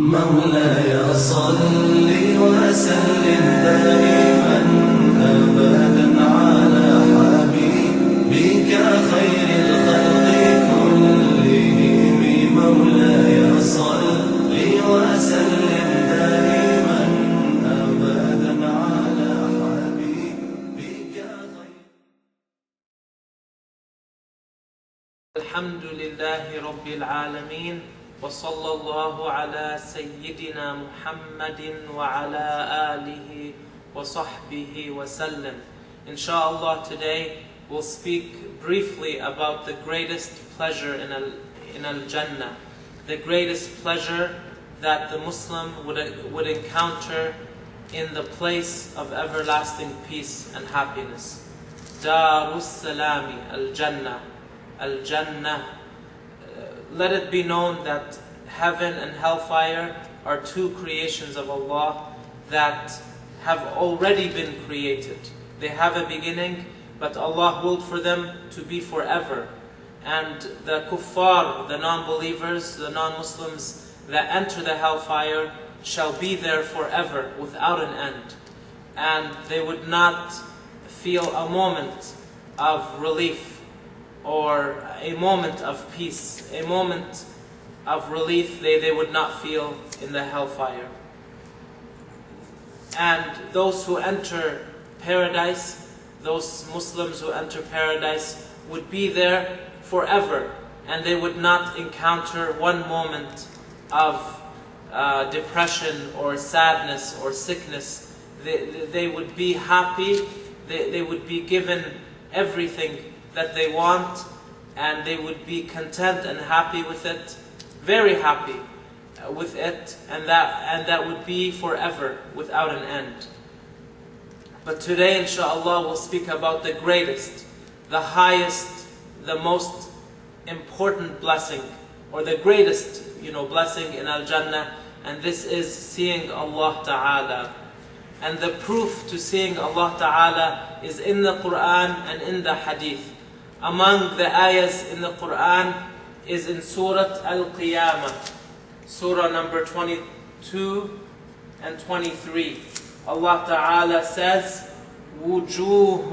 مولاي صل وسلم دائما أبدا على حبيبك خير الخلق كلهم مولاي صل وسلم دائما أبدا على حبيبك خير. الحمد لله رب العالمين وصلى الله على سيدنا محمد وعلى آله وصحبه وسلم. Inshallah, today we'll speak briefly about the greatest pleasure in Al-Jannah, the greatest pleasure that the Muslim would encounter in the place of everlasting peace and happiness. Darus Salami, Al-Jannah, Al-Jannah. Let it be known that heaven and hellfire are two creations of Allah that have already been created. They have a beginning, but Allah willed for them to be forever. And the kuffar, the non-believers, the non-Muslims that enter the hellfire shall be there forever without an end. And they would not feel a moment of relief or a moment of peace, a moment of relief they would not feel in the hellfire. And those who enter paradise, those Muslims who enter paradise would be there forever, and they would not encounter one moment of depression or sadness or sickness. They would be happy, they would be given everything that they want, and they would be content and happy with it, very happy with it, and that would be forever without an end. But today, inshallah, we'll speak about the greatest, the highest, the most important blessing, or the greatest, blessing in Al-Jannah, and this is seeing Allah Ta'ala. And the proof to seeing Allah Ta'ala is in the Qur'an and in the Hadith. Among the ayahs in the Qur'an is in Surah Al-Qiyamah, Surah number 22 and 23. Allah Ta'ala says, وُجُوهٌ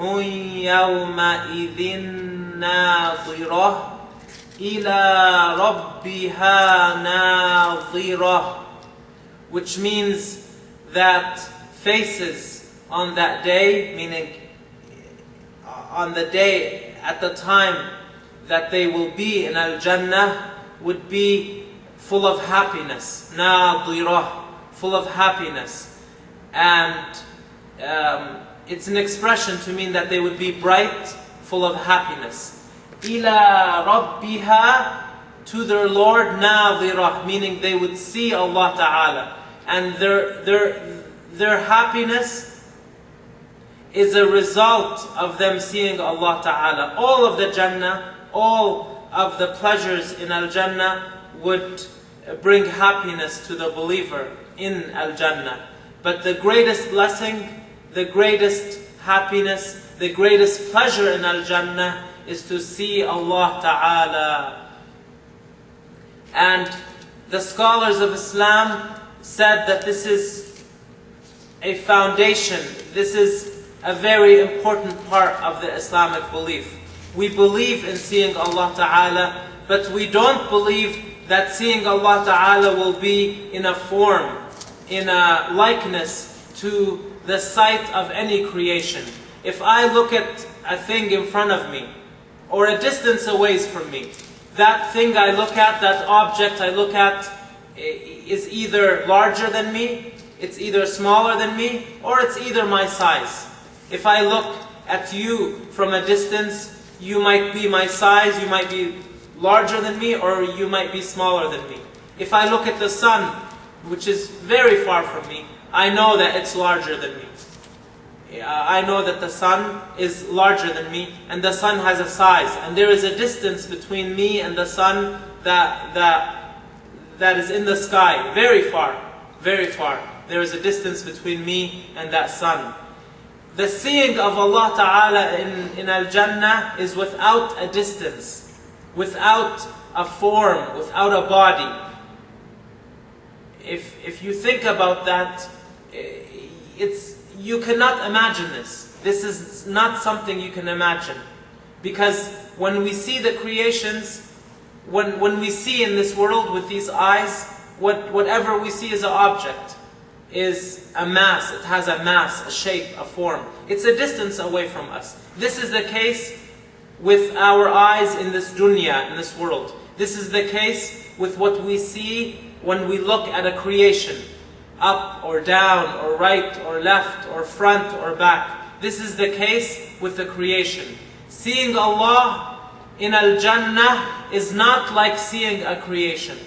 يَوْمَئِذٍ نَاظِرَةٌ إِلَىٰ رَبِّهَا نَاظِرَةٌ, which means that faces on that day, meaning on the day, at the time that they will be in Al-Jannah, would be full of happiness. Nadirah, full of happiness. And it's an expression to mean that they would be bright, full of happiness. Ila Rabbiha, to their Lord, nadirah, meaning they would see Allah Ta'ala. And their happiness is a result of them seeing Allah Ta'ala. All of the Jannah, all of the pleasures in Al-Jannah would bring happiness to the believer in Al-Jannah. But the greatest blessing, the greatest happiness, the greatest pleasure in Al-Jannah is to see Allah Ta'ala. And the scholars of Islam said that this is a foundation, this is a very important part of the Islamic belief. We believe in seeing Allah Ta'ala, but we don't believe that seeing Allah Ta'ala will be in a form, in a likeness to the sight of any creation. If I look at a thing in front of me, or a distance away from me, that thing I look at, that object I look at, is either larger than me, it's either smaller than me, or it's either my size. If I look at you from a distance, you might be my size, you might be larger than me, or you might be smaller than me. If I look at the sun, which is very far from me, I know that it's larger than me. I know that the sun is larger than me, and the sun has a size, and there is a distance between me and the sun that is in the sky, very far, very far. there is a distance between me and that sun. The seeing of Allah Ta'ala in Al-Jannah is without a distance, without a form, without a body. If you think about that, you cannot imagine this. This is not something you can imagine. Because when we see the creations, when we see in this world with these eyes, whatever we see as an object is a mass. It has a mass, a shape, a form. It's a distance away from us. This is the case with our eyes in this dunya, in this world. This is the case with what we see when we look at a creation, up or down or right or left or front or back. This is the case with the creation. Seeing Allah in Al-Jannah is not like seeing a creation.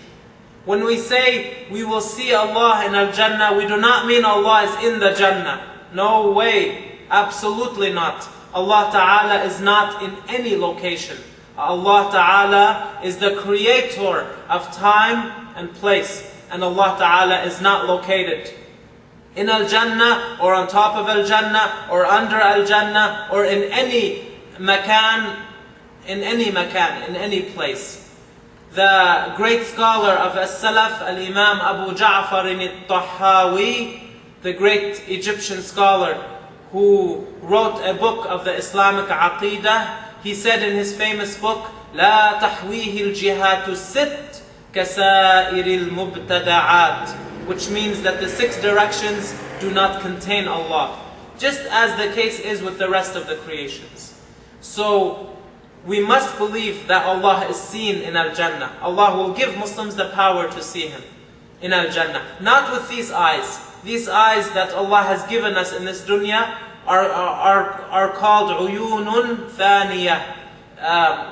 When we say we will see Allah in Al-Jannah, we do not mean Allah is in the Jannah. No way, absolutely not. Allah Ta'ala is not in any location. Allah Ta'ala is the creator of time and place. And Allah Ta'ala is not located in Al-Jannah or on top of Al-Jannah or under Al-Jannah or in any makan, in any place. The great scholar of As-Salaf, Al-Imam Abu Ja'far al-Tahawi, the great Egyptian scholar who wrote a book of the Islamic Aqida, he said in his famous book, لا تحويه الجهات الست كسائر المبتدعات, which means that the 6 directions do not contain Allah, just as the case is with the rest of the creations. So we must believe that Allah is seen in Al-Jannah. Allah will give Muslims the power to see Him in Al-Jannah. Not with these eyes. These eyes that Allah has given us in this dunya are called uyunun thaniya.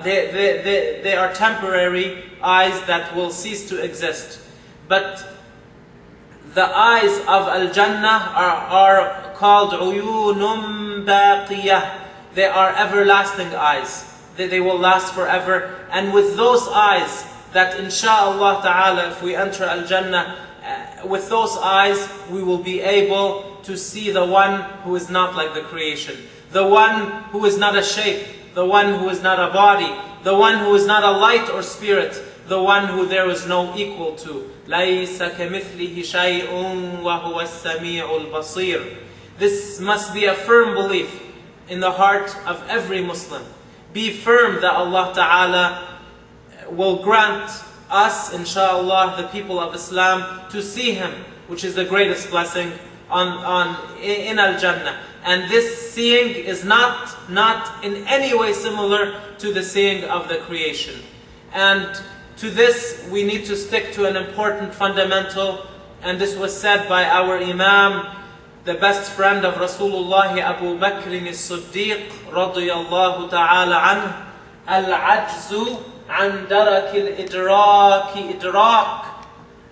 They are temporary eyes that will cease to exist. But the eyes of Al-Jannah are called uyunun baqiyah. They are everlasting eyes. They will last forever. And with those eyes, that insha'Allah ta'ala, if we enter Al-Jannah, with those eyes, we will be able to see the one who is not like the creation. The one who is not a shape. The one who is not a body. The one who is not a light or spirit. The one who there is no equal to. لَيْسَ كَمِثْلِهِ شَيْءٌ وَهُوَ السَّمِيعُ الْبَصِيرُ. This must be a firm belief in the heart of every Muslim. Be firm that Allah Ta'ala will grant us, insha'Allah, the people of Islam, to see Him, which is the greatest blessing in Al-Jannah. And this seeing is not in any way similar to the seeing of the creation. And to this we need to stick to an important fundamental, and this was said by our Imam, the best friend of Rasulullah, Abu Bakr as-Siddiq radiyallahu ta'ala anhu, al-ajzu an darak al-idraki idrak.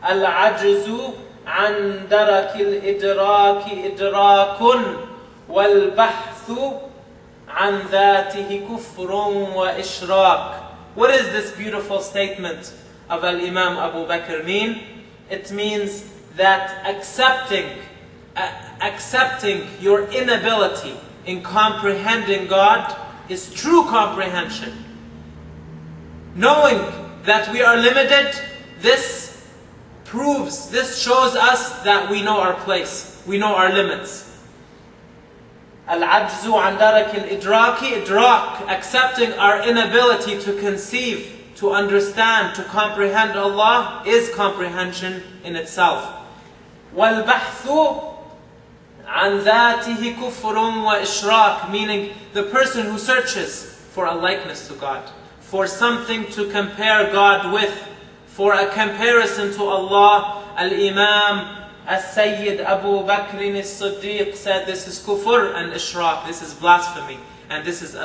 Al-ajzu an darak al-idraki idrakun. Wal-bahthu an dhatihi kufrun wa ishrak. What is this beautiful statement of Al-Imam Abu Bakr mean? It means that accepting your inability in comprehending God is true comprehension. Knowing that we are limited, this shows us that we know our place, we know our limits. Al-ajzu an darak al-idraki idrak, accepting our inability to conceive, to understand, to comprehend Allah is comprehension in itself. Wal-bahthu an dhatihi kufrun wa ishrak, meaning the person who searches for a likeness to God, for something to compare God with, for a comparison to Allah. Al-Imam As-Sayyid Abu Bakr as-Siddiq said this is kufr and ishraq, this is blasphemy, and this is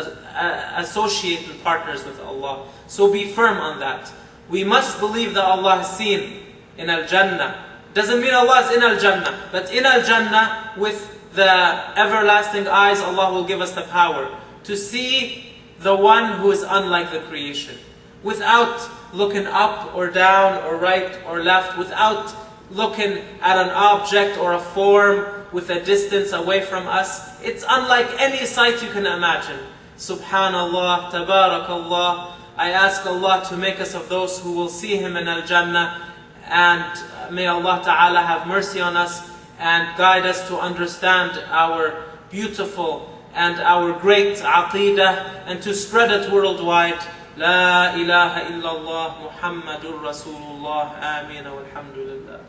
associating partners with Allah. So be firm on that. We must believe that Allah is seen in Al-Jannah. Doesn't mean Allah is in Al-Jannah, but in Al-Jannah with the everlasting eyes, Allah will give us the power to see the one who is unlike the creation, without looking up or down or right or left, without looking at an object or a form with a distance away from us. It's unlike any sight you can imagine. Subhanallah, Tabarakallah. I ask Allah to make us of those who will see Him in Al-Jannah, and may Allah Ta'ala have mercy on us and guide us to understand our beautiful and our great Aqida, and to spread it worldwide. La ilaha illallah Muhammadur Rasulullah. Ameen walhamdulillah.